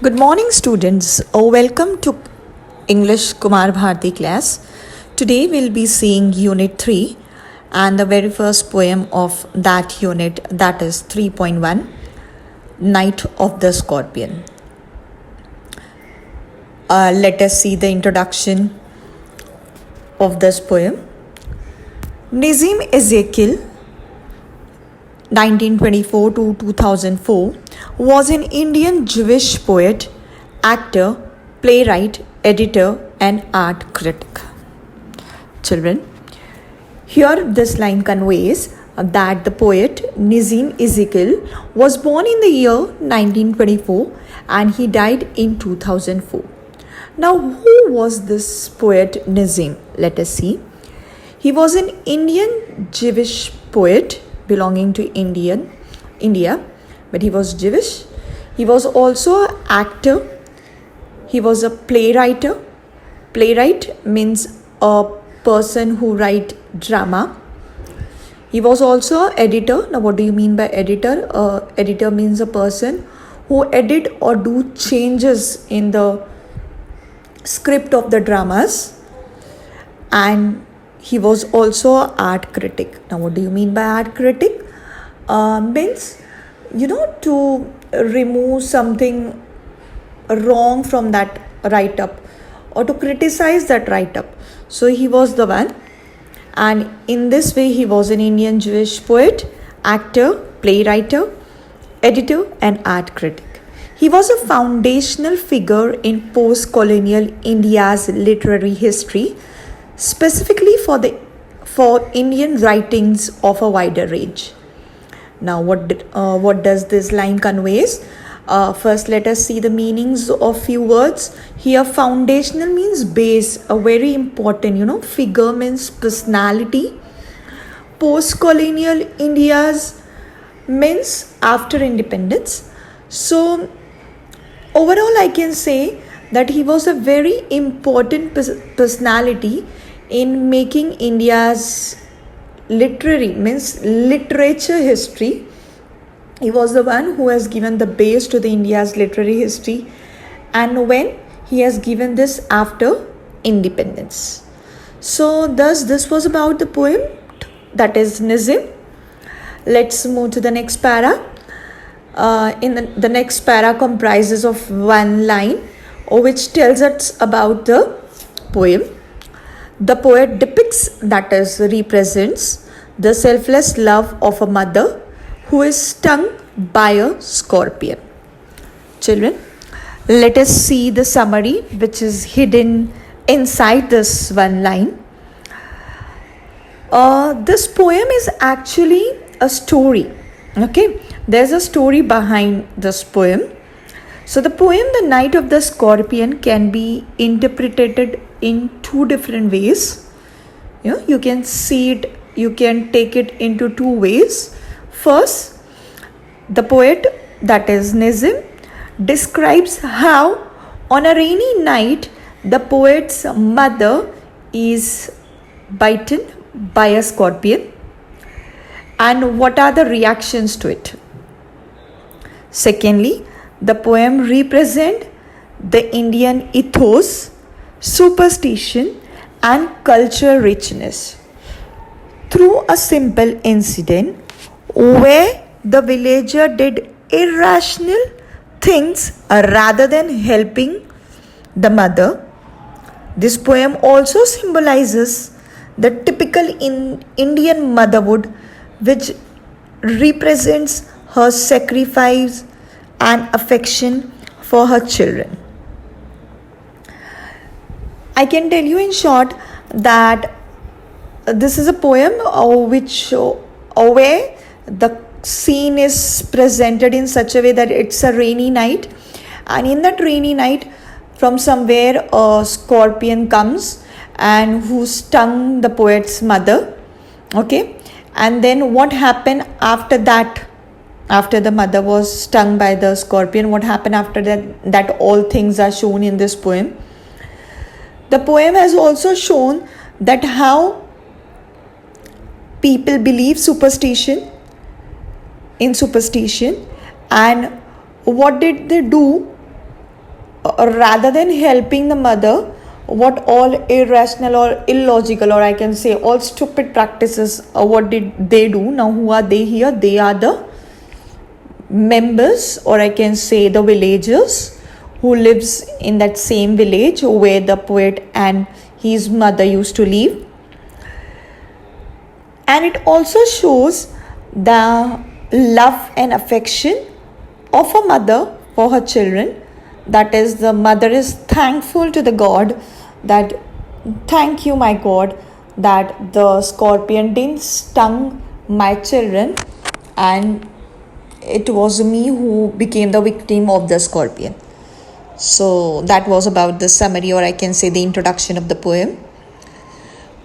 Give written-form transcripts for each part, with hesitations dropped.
Good morning, students. Welcome to English Kumar Bharti class. Today we'll be seeing Unit 3 and the very first poem of that unit, that is 3.1, Night of the Scorpion. Let us see the introduction of this poem. Nazim Ezekiel, 1924 to 2004, was an Indian Jewish poet, actor, playwright, editor, and art critic. Children, here this line conveys that the poet Nazim Ezekiel was born in the year 1924 and he died in 2004. Now, who was this poet Nazim? Let us see. He was an Indian Jewish poet belonging to India, but he was Jewish. He was also an actor. He was a playwright. Playwright means a person who write drama. He was also an editor. Now, what do you mean by editor? Editor means a person who edit or do changes in the script of the dramas. And he was also an art critic. Now, what do you mean by art critic? Means, to remove something wrong from that write-up or to criticize that write-up. So, he was the one. And in this way, he was an Indian Jewish poet, actor, playwright, editor, and art critic. He was a foundational figure in post-colonial India's literary history, specifically for Indian writings of a wider range. Now, what does this line conveys? First, let us see the meanings of few words. Here, foundational means base, a very important, figure means personality. Post-colonial India's means after independence. So, overall, I can say that he was a very important personality in making India's literature history. He was the one who has given the base to the India's literary history, and when he has given this after independence. So thus this was about the poem, that is Nazim. Let's move to the next para. The next para comprises of one line which tells us about the poem. The poet depicts, that is, represents the selfless love of a mother who is stung by a scorpion. Children, let us see the summary which is hidden inside this one line. This poem is actually a story. Okay, there's a story behind this poem. So the poem The Night of the Scorpion can be interpreted in two different ways. You can see it, you can take it into two ways. First, the poet, that is Nazim, describes how on a rainy night the poet's mother is bitten by a scorpion and what are the reactions to it. Secondly, the poem represents the Indian ethos, superstition, and cultural richness through a simple incident where the villager did irrational things rather than helping the mother. This poem also symbolizes the typical Indian motherhood, which represents her sacrifice and affection for her children. I can tell you in short that this is a poem where the scene is presented in such a way that it's a rainy night, and in that rainy night from somewhere a scorpion comes and who stung the poet's mother. Okay, and then what happened after that? After the mother was stung by the scorpion, what happened after that all things are shown in this poem. The poem has also shown that how people believe in superstition and what did they do rather than helping the mother, what all irrational or illogical, or I can say all stupid practices, what did they do? Now, who are they here? They are the members, or I can say the villagers who lives in that same village where the poet and his mother used to live. And it also shows the love and affection of a mother for her children. That is, the mother is thankful to the God that, thank you, my God, that the scorpion didn't stung my children, and it was me who became the victim of the scorpion. So that was about the summary, or I can say the introduction of the poem.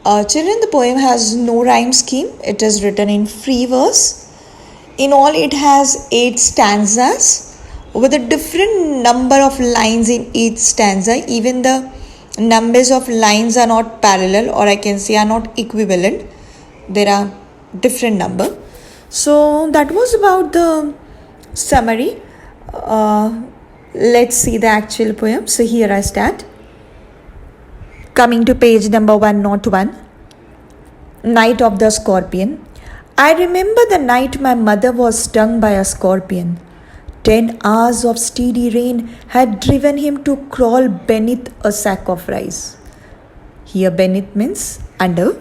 Children, the poem has no rhyme scheme. It is written in free verse. In all, it has 8 stanzas with a different number of lines in each stanza. Even the numbers of lines are not parallel, or I can say are not equivalent. There are different number. So that was about the summary. Let's see the actual poem. So here I start. Coming to page number 101. Night of the Scorpion. I remember the night my mother was stung by a scorpion. 10 hours of steady rain had driven him to crawl beneath a sack of rice. Here beneath means under.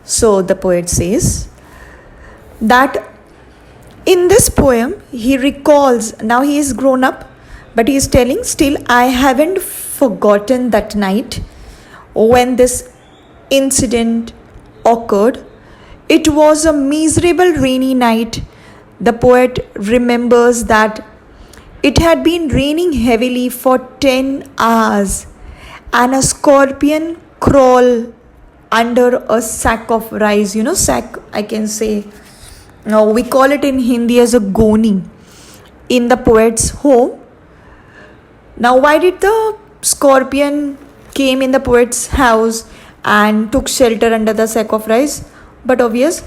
So the poet says that in this poem he recalls, now he is grown up, but he is telling, still I haven't forgotten that night when this incident occurred. It was a miserable rainy night. The poet remembers that it had been raining heavily for 10 hours and a scorpion crawled under a sack of rice. You know, sack, I can say, we call it in Hindi as a goni, in the poet's home. Now, why did the scorpion came in the poet's house and took shelter under the sack of rice? But obvious,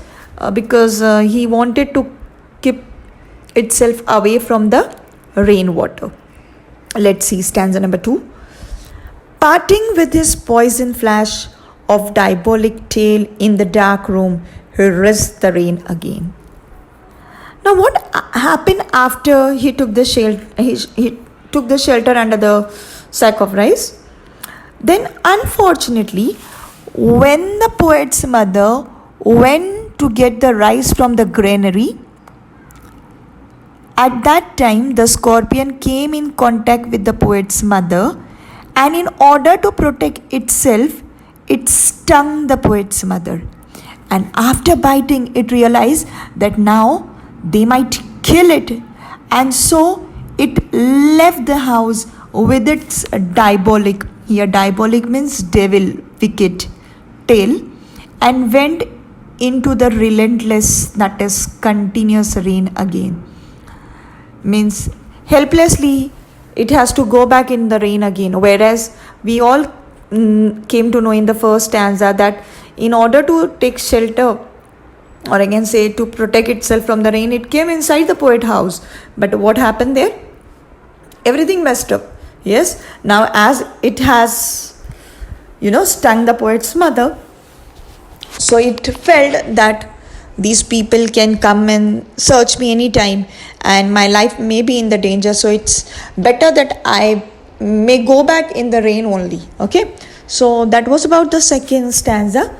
because he wanted to keep itself away from the rainwater. Let's see stanza number 2. Parting with his poison flash of diabolic tail in the dark room, he risked the rain again. Now, what happened after he took the shelter? He took the shelter under the sack of rice. Then, unfortunately, when the poet's mother went to get the rice from the granary, at that time the scorpion came in contact with the poet's mother, and in order to protect itself, it stung the poet's mother. And after biting, it realized that now they might kill it, and so it left the house with its diabolic, here diabolic means devil, wicked tail, and went into the relentless, that is continuous rain again. Means helplessly it has to go back in the rain again. Whereas we all came to know in the first stanza that in order to take shelter, or I can say to protect itself from the rain, it came inside the poet house. But what happened there? Everything messed up. Yes. Now as it has, stung the poet's mother, so it felt that these people can come and search me anytime and my life may be in the danger. So it's better that I may go back in the rain only. Okay. So that was about the second stanza.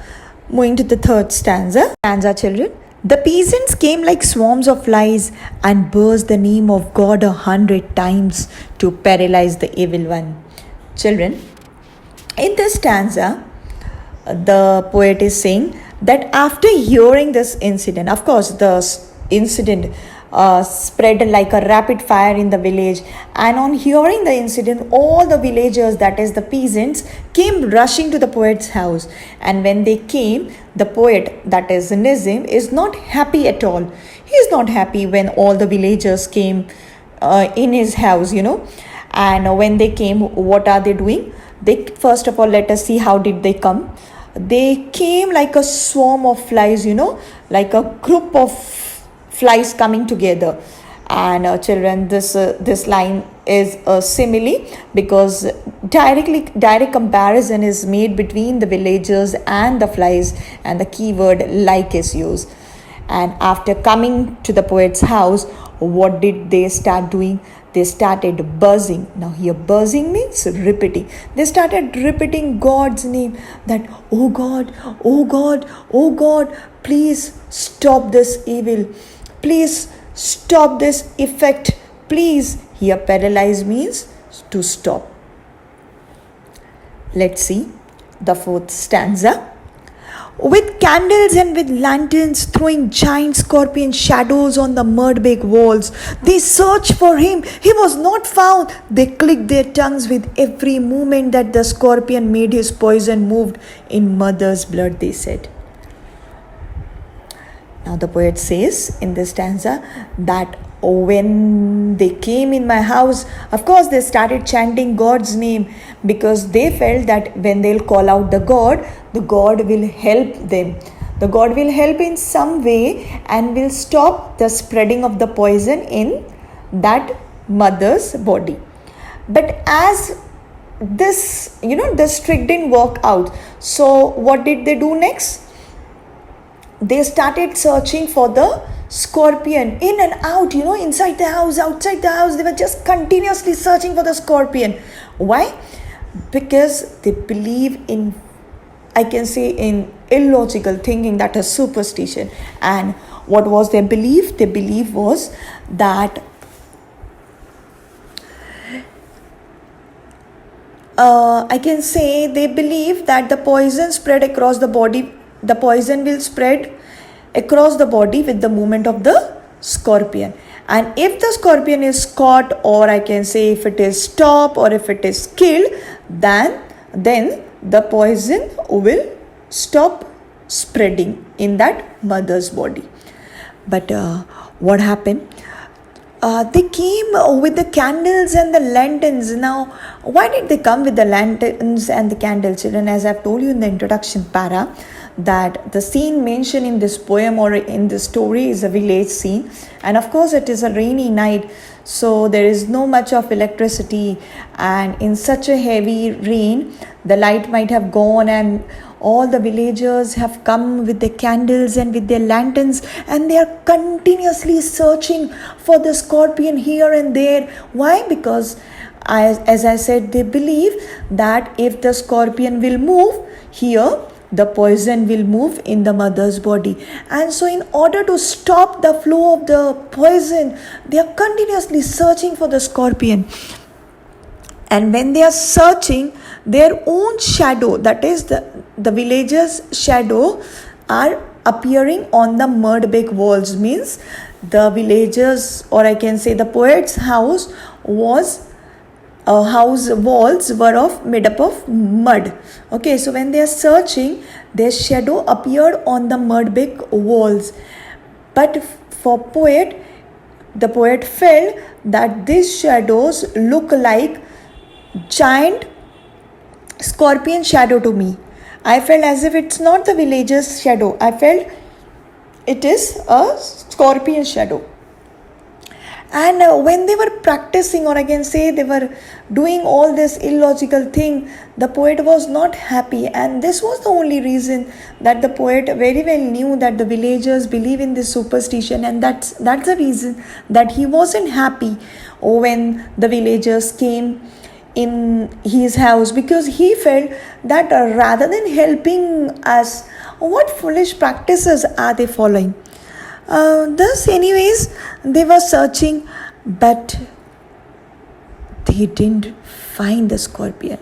Moving to the third stanza. Children. The peasants came like swarms of flies and burst the name of God 100 times to paralyze the evil one. Children, in this stanza, the poet is saying that after hearing this incident, of course, the incident spread like a rapid fire in the village, and on hearing the incident, all the villagers, that is the peasants, came rushing to the poet's house. And when they came, the poet, that is Nizam, is not happy at all. He is not happy when all the villagers came in his house, and when they came, what are they doing? They, first of all, let us see how did they come. They came like a swarm of flies, like a group of flies coming together, And children, this line is a simile, because direct comparison is made between the villagers and the flies, and the keyword like is used. And after coming to the poet's house, what did they start doing? They started buzzing. Now here buzzing means repeating. They started repeating God's name, that oh God, oh God, oh God, please stop this evil, please stop this effect, please. Here paralyze means to stop. Let's see the fourth stanza. With candles and with lanterns, throwing giant scorpion shadows on the mud-baked walls, they searched for him. He was not found. They clicked their tongues with every movement that the scorpion made. His poison moved in mother's blood, they said. Now the poet says in this stanza that when they came in my house, of course they started chanting God's name, because they felt that when they'll call out the God will help them. The God will help in some way and will stop the spreading of the poison in that mother's body. But as this, this trick didn't work out. So what did they do next? They started searching for the scorpion in and out, inside the house, outside the house. They were just continuously searching for the scorpion. Why? Because they believe in, I can say, in illogical thinking, that is superstition. And what was their belief? Their belief was that I can say they believe that the poison spread across the body. The poison will spread across the body with the movement of the scorpion. And if the scorpion is caught, or I can say if it is stopped, or if it is killed, then the poison will stop spreading in that mother's body. But what happened? They came with the candles and the lanterns. Now, why did they come with the lanterns and the candles, children? As I've told you in the introduction para, that the scene mentioned in this poem or in this story is a village scene, and of course it is a rainy night, so there is no much of electricity, and in such a heavy rain the light might have gone, and all the villagers have come with their candles and with their lanterns, and they are continuously searching for the scorpion here and there. Why? Because as I said, they believe that if the scorpion will move here, the poison will move in the mother's body. And so in order to stop the flow of the poison, they are continuously searching for the scorpion. And when they are searching, their own shadow, that is the villagers' shadow, are appearing on the mud-baked walls. Means the villagers, or I can say the poet's house walls were made up of mud. Okay, so when they are searching, their shadow appeared on the mud-baked walls. But for the poet felt that these shadows look like giant scorpion shadow to me. I felt as if it's not the villager's shadow. I felt it is a scorpion shadow. And when they were practicing, or I can say they were doing all this illogical thing, the poet was not happy. And this was the only reason that the poet very well knew that the villagers believe in this superstition. And that's the reason that he wasn't happy when the villagers came in his house, because he felt that rather than helping us, what foolish practices are they following? Thus, anyways, they were searching, but they didn't find the scorpion.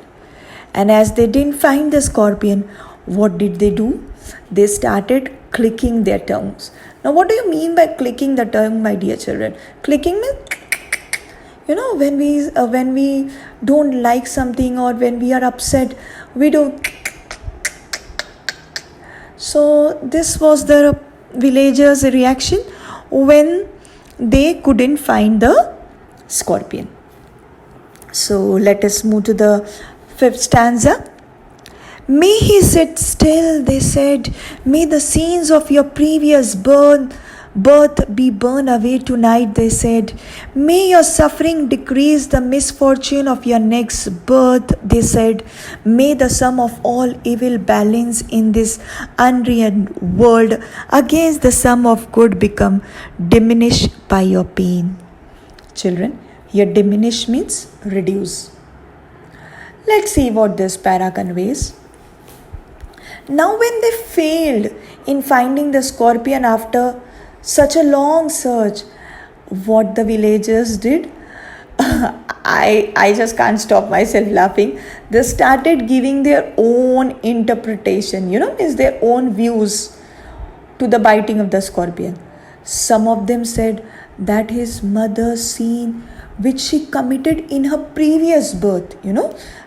And as they didn't find the scorpion, what did they do? They started clicking their tongues. Now, what do you mean by clicking the tongue, my dear children? Clicking means, when we don't like something, or when we are upset, we do. So this was the villagers' reaction when they couldn't find the scorpion. So let us move to the fifth stanza. May he sit still, they said. May the scenes of your previous birth birth be burned away tonight, they said. May your suffering decrease the misfortune of your next birth, they said. May the sum of all evil balance in this unreal world against the sum of good become diminished by your pain. Children, here diminish means reduce. Let's see what this para conveys. Now, when they failed in finding the scorpion after such a long search, what the villagers did, I just can't stop myself laughing. They started giving their own interpretation, is their own views to the biting of the scorpion. Some of them said that his mother's sin which she committed in her previous birth,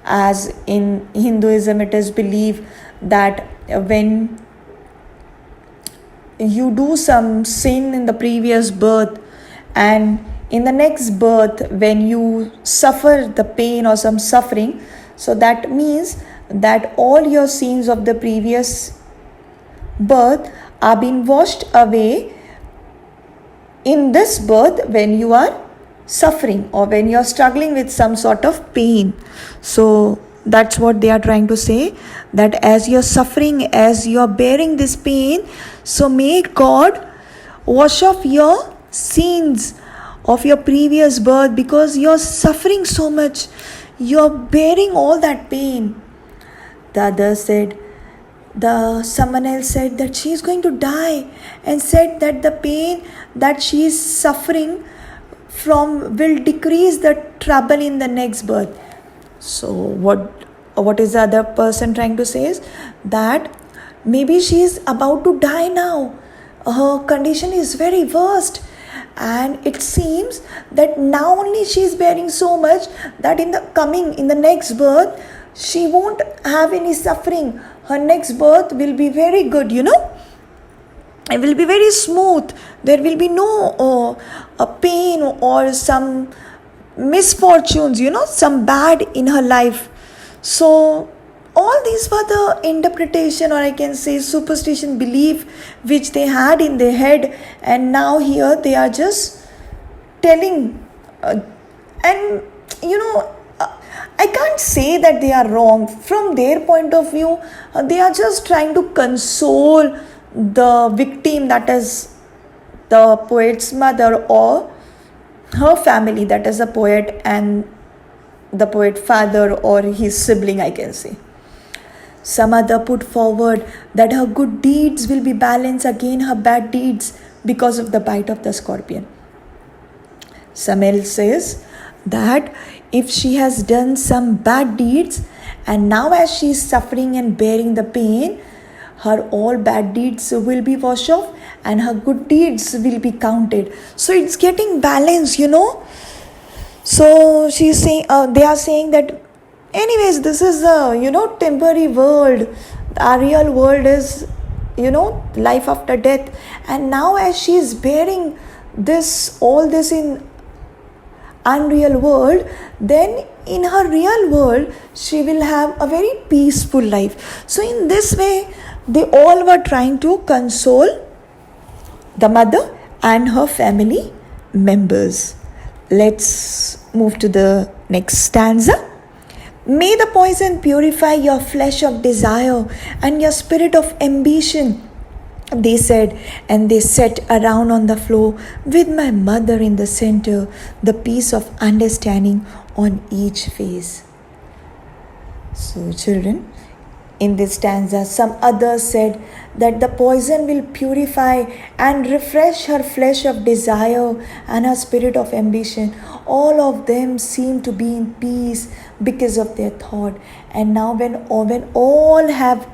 as in Hinduism it is believed that when you do some sin in the previous birth and in the next birth when you suffer the pain or some suffering, so that means that all your sins of the previous birth are being washed away in this birth when you are suffering or when you are struggling with some sort of pain. So that's what they are trying to say, that as you're suffering, as you're bearing this pain, so may God wash off your sins of your previous birth, because you're suffering so much, you're bearing all that pain. The other said, someone else said that she is going to die, and said that the pain that she is suffering from will decrease the trouble in the next birth. So what is the other person trying to say is that maybe she is about to die now. Her condition is very worst, and it seems that now only she is bearing so much that in the next birth she won't have any suffering. Her next birth will be very good, it will be very smooth. There will be no pain or some misfortunes, some bad in her life. So all these were the interpretation, or I can say superstition belief, which they had in their head, and now here they are just telling and I can't say that they are wrong. From their point of view, they are just trying to console the victim, that is the poet's mother or her family, that is the poet and the poet father or his sibling, I can say. Some other put forward that her good deeds will be balanced against her bad deeds because of the bite of the scorpion. Some else says that if she has done some bad deeds and now as she is suffering and bearing the pain, her all bad deeds will be washed off and her good deeds will be counted. So it's getting balanced, So she's saying, they are saying that anyways, this is a temporary world. Our real world is life after death. And now as she is bearing all this in unreal world, then in her real world she will have a very peaceful life. So in this way they all were trying to console the mother and her family members. Let's move to the next stanza. May the poison purify your flesh of desire and your spirit of ambition, they said, and they sat around on the floor with my mother in the center, the peace of understanding on each face. So children, in this stanza, some others said that the poison will purify and refresh her flesh of desire and her spirit of ambition. All of them seem to be in peace because of their thought. And now when all have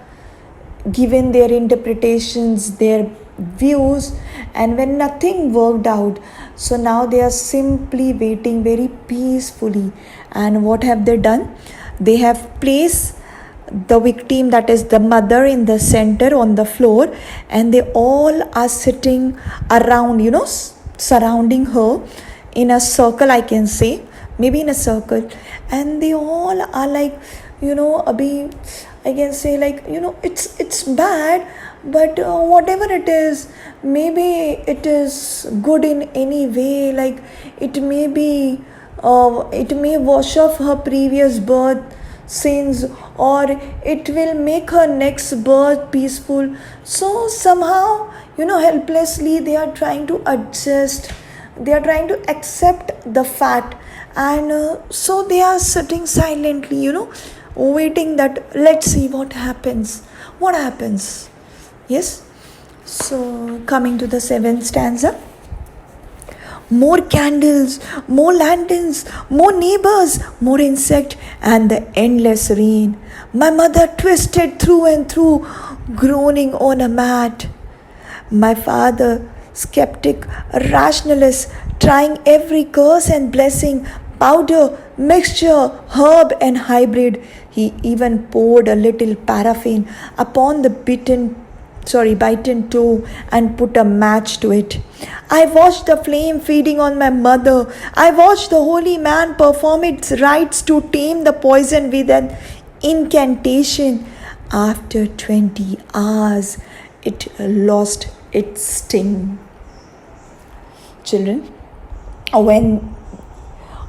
given their interpretations, their views, and when nothing worked out, so now they are simply waiting very peacefully. And what have they done? They have placed the victim, that is the mother, in the center on the floor, and they all are sitting around, surrounding her in a circle, I can say, maybe in a circle, and they all are like, I can say, like, it's bad, but whatever it is, maybe it is good in any way, like it may be it may wash off her previous birth sins, or it will make her next birth peaceful. So somehow, helplessly they are trying to adjust, they are trying to accept the fact, and so they are sitting silently, waiting that let's see what happens. Yes. So coming to the seventh stanza: more candles, more lanterns, more neighbors, more insect, and the endless rain. My mother twisted through and through, groaning on a mat. My father, skeptic, rationalist, trying every curse and blessing, powder, mixture, herb, and hybrid. He even poured a little paraffin upon the bitten toe and put a match to it. I watched the flame feeding on my mother. I watched the holy man perform its rites to tame the poison with an incantation. After 20 hours, it lost its sting. Children, when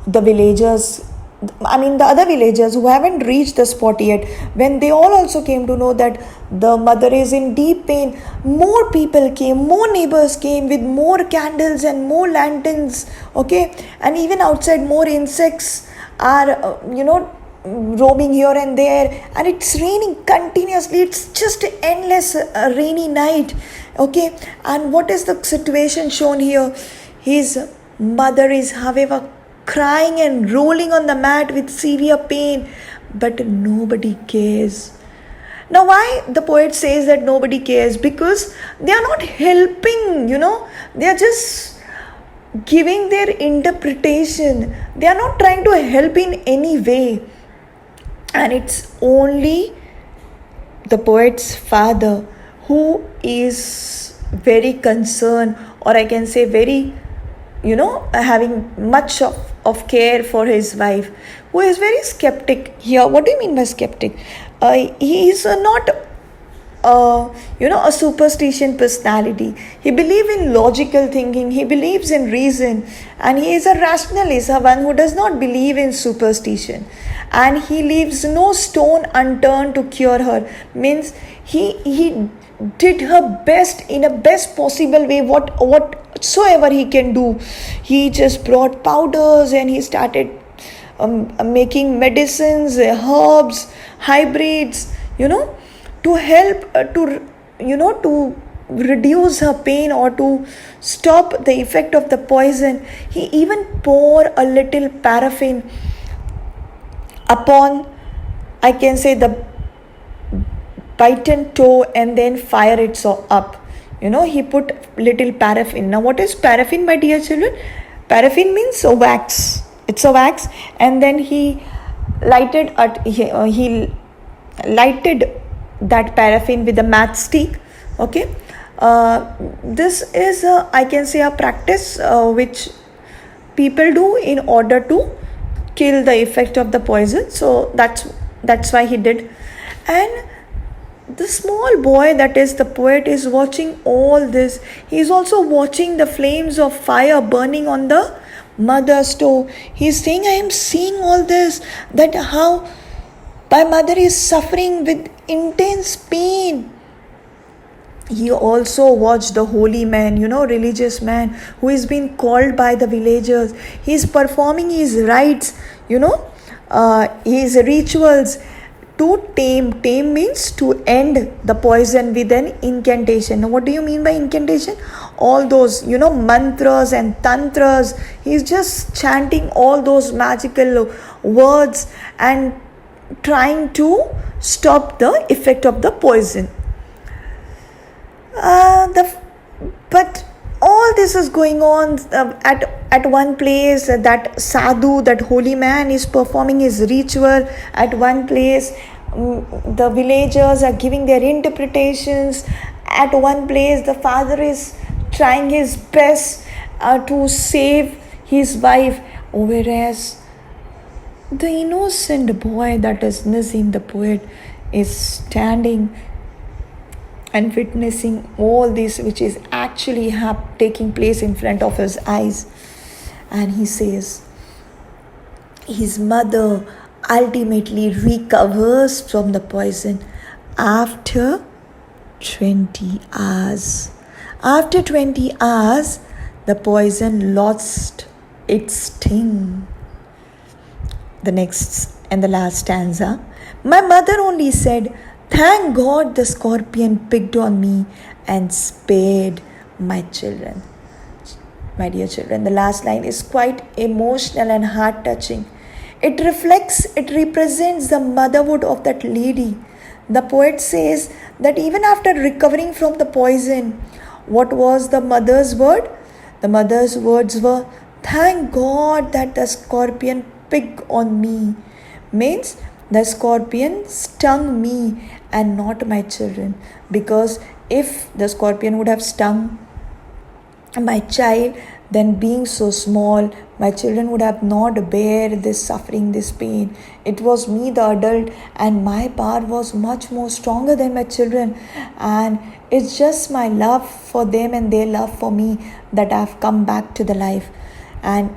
the villagers, the other villagers who haven't reached the spot yet, when they all also came to know that the mother is in deep pain, more people came, more neighbors came with more candles and more lanterns, okay, and even outside more insects are roaming here and there, and it's raining continuously. It's just an endless rainy night, okay. And what is the situation shown here? His mother is, however, crying and rolling on the mat with severe pain, but nobody cares. Now, why the poet says that nobody cares? Because they are not helping, they are just giving their interpretation. They are not trying to help in any way. And it's only the poet's father who is very concerned, or I can say very, having much of care for his wife, who is very skeptic here. What do you mean by skeptic? He is not a superstition personality. He believes in logical thinking, he believes in reason, and he is a rationalist, one who does not believe in superstition, and he leaves no stone unturned to cure her. Means he did her best in a best possible way, whatsoever he can do. He just brought powders and he started making medicines, herbs, hybrids, to help to reduce her pain or to stop the effect of the poison. He even poured a little paraffin upon, I can say, the bitten toe and then fire it so up. He put little paraffin. Now, what is paraffin, my dear children? Paraffin means a wax. It's a wax, and then he lighted that paraffin with a matchstick. Okay, this is I can say a practice which people do in order to kill the effect of the poison. So that's why he did. And the small boy, that is the poet, is watching all this. He is also watching the flames of fire burning on the mother's toe. He is saying, I am seeing all this, that how my mother is suffering with intense pain. He also watched the holy man, religious man who is being called by the villagers. He is performing his rites, his rituals to tame. Tame means to end the poison with an incantation. Now, what do you mean by incantation? All those, mantras and tantras. He's just chanting all those magical words and trying to stop the effect of the poison. But all this is going on at one place. That sadhu, that holy man, is performing his ritual at one place. The villagers are giving their interpretations at one place. The father is trying his best to save his wife, whereas the innocent boy, that is Nazim the poet, is standing and witnessing all this which is actually taking place in front of his eyes. And he says his mother ultimately recovers from the poison after 20 hours. After 20 hours, the poison lost its sting. The next and the last stanza. My mother only said, "Thank God the scorpion picked on me and spared my children." My dear children, the last line is quite emotional and heart touching. It represents the motherhood of that lady. The poet says that even after recovering from the poison, what was the mother's word? The mother's words were, "Thank God that the scorpion picked on me." Means the scorpion stung me and not my children. Because if the scorpion would have stung my child, then being so small, my children would have not bear this suffering, this pain. It was me, the adult, and my power was much more stronger than my children. And it's just my love for them and their love for me that I've come back to the life. And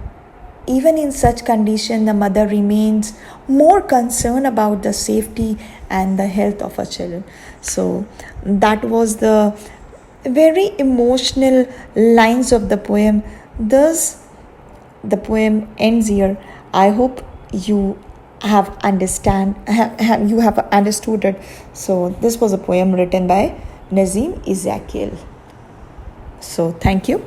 even in such condition, the mother remains more concerned about the safety and the health of her children. So that was the very emotional lines of the poem. Thus, the poem ends here. I hope you have understood it. So this was a poem written by Nazim Ezekiel. So thank you.